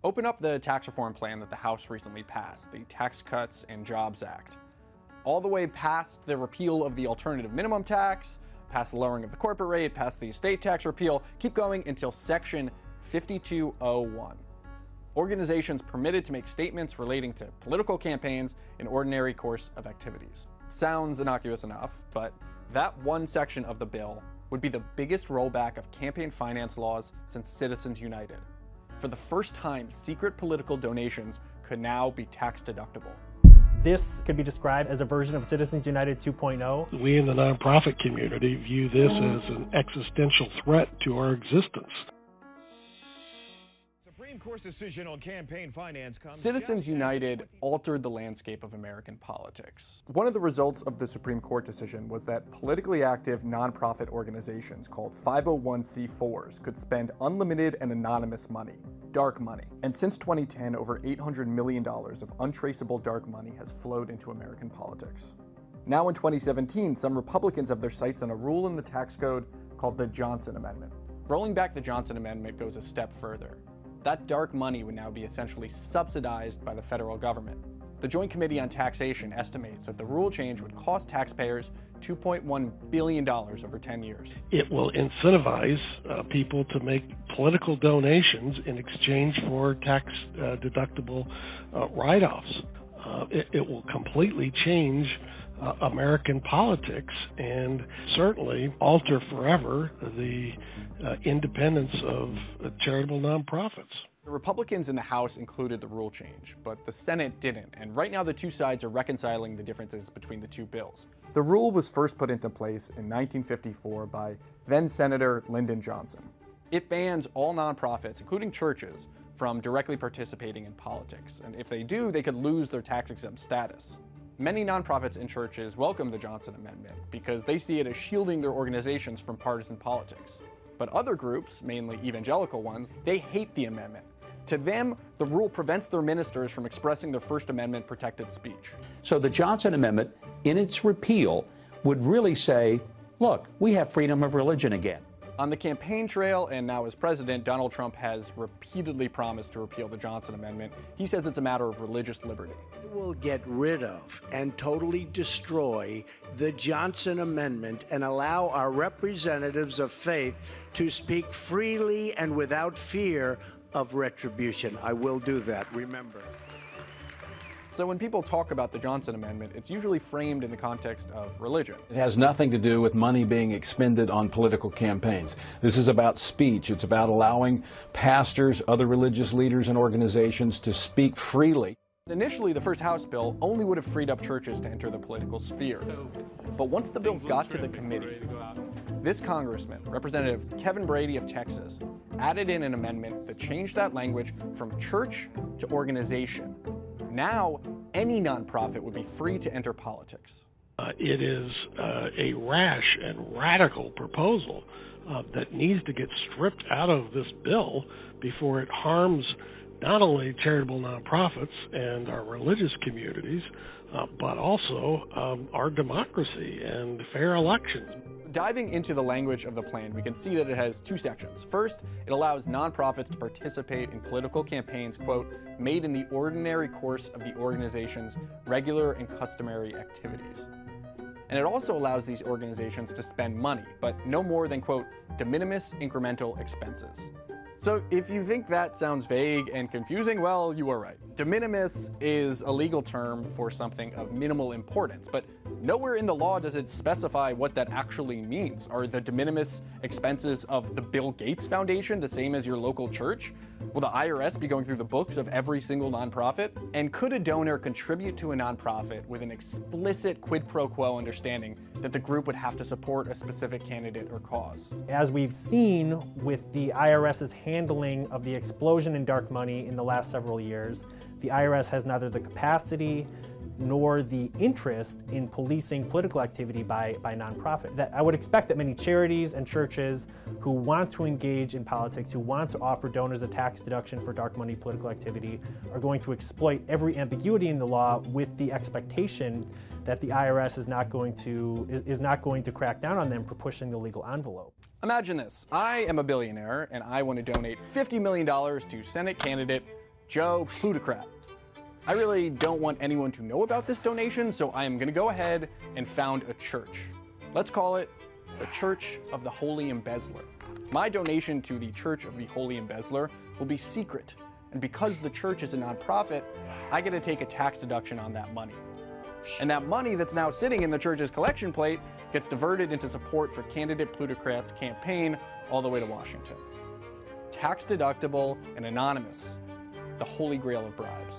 Open up the tax reform plan that the House recently passed, the Tax Cuts and Jobs Act. All the way past the repeal of the alternative minimum tax, past the lowering of the corporate rate, past the estate tax repeal, keep going until Section 5201. Organizations permitted to make statements relating to political campaigns in ordinary course of activities. Sounds innocuous enough, but that one section of the bill would be the biggest rollback of campaign finance laws since Citizens United. For the first time, secret political donations could now be tax deductible. This could be described as a version of Citizens United 2.0. We in the nonprofit community view this as an existential threat to our existence. Supreme Court's decision on campaign finance comes. Citizens United altered the landscape of American politics. One of the results of the Supreme Court decision was that politically active nonprofit organizations called 501c4s could spend unlimited and anonymous money, dark money. And since 2010, over $800 million of untraceable dark money has flowed into American politics. Now in 2017, some Republicans have their sights on a rule in the tax code called the Johnson Amendment. Rolling back the Johnson Amendment goes a step further. That dark money would now be essentially subsidized by the federal government. The Joint Committee on Taxation estimates that the rule change would cost taxpayers $2.1 billion over 10 years. It will incentivize people to make political donations in exchange for tax-deductible write-offs. It will completely change American politics and certainly alter forever the independence of charitable nonprofits. The Republicans in the House included the rule change, but the Senate didn't, and right now the two sides are reconciling the differences between the two bills. The rule was first put into place in 1954 by then-Senator Lyndon Johnson. It bans all nonprofits, including churches, from directly participating in politics, and if they do, they could lose their tax-exempt status. Many nonprofits and churches welcome the Johnson Amendment because they see it as shielding their organizations from partisan politics. But other groups, mainly evangelical ones, they hate the amendment. To them, the rule prevents their ministers from expressing their First Amendment protected speech. So the Johnson Amendment, in its repeal, would really say, look, we have freedom of religion again. On the campaign trail, and now as president, Donald Trump has repeatedly promised to repeal the Johnson Amendment. He says it's a matter of religious liberty. It will get rid of and totally destroy the Johnson Amendment and allow our representatives of faith to speak freely and without fear of retribution. I will do that, remember. So when people talk about the Johnson Amendment, it's usually framed in the context of religion. It has nothing to do with money being expended on political campaigns. This is about speech. It's about allowing pastors, other religious leaders and organizations to speak freely. Initially, the first House bill only would have freed up churches to enter the political sphere. But once the bill got to the committee, this congressman, Representative Kevin Brady of Texas, added in an amendment that changed that language from church to organization. Now, any nonprofit would be free to enter politics. It is a rash and radical proposal that needs to get stripped out of this bill before it harms not only charitable nonprofits and our religious communities, but also our democracy and fair elections. Diving into the language of the plan, we can see that it has two sections. First, it allows nonprofits to participate in political campaigns, quote, made in the ordinary course of the organization's regular and customary activities. And it also allows these organizations to spend money, but no more than, quote, de minimis incremental expenses. So if you think that sounds vague and confusing, well, you are right. De minimis is a legal term for something of minimal importance, but nowhere in the law does it specify what that actually means. Are the de minimis expenses of the Bill Gates Foundation the same as your local church? Will the IRS be going through the books of every single nonprofit? And could a donor contribute to a nonprofit with an explicit quid pro quo understanding that the group would have to support a specific candidate or cause? As we've seen with the IRS's handling of the explosion in dark money in the last several years, the IRS has neither the capacity nor the interest in policing political activity by nonprofit. That I would expect that many charities and churches who want to engage in politics, who want to offer donors a tax deduction for dark money political activity, are going to exploit every ambiguity in the law with the expectation that the IRS is not going to crack down on them for pushing the legal envelope. Imagine this. I am a billionaire and I want to donate $50 million to Senate candidate Joe Plutocrat. I really don't want anyone to know about this donation, so I am going to go ahead and found a church. Let's call it the Church of the Holy Embezzler. My donation to the Church of the Holy Embezzler will be secret, and because the church is a nonprofit, I get to take a tax deduction on that money. And that money that's now sitting in the church's collection plate gets diverted into support for candidate Plutocrat's campaign all the way to Washington. Tax deductible and anonymous, the holy grail of bribes.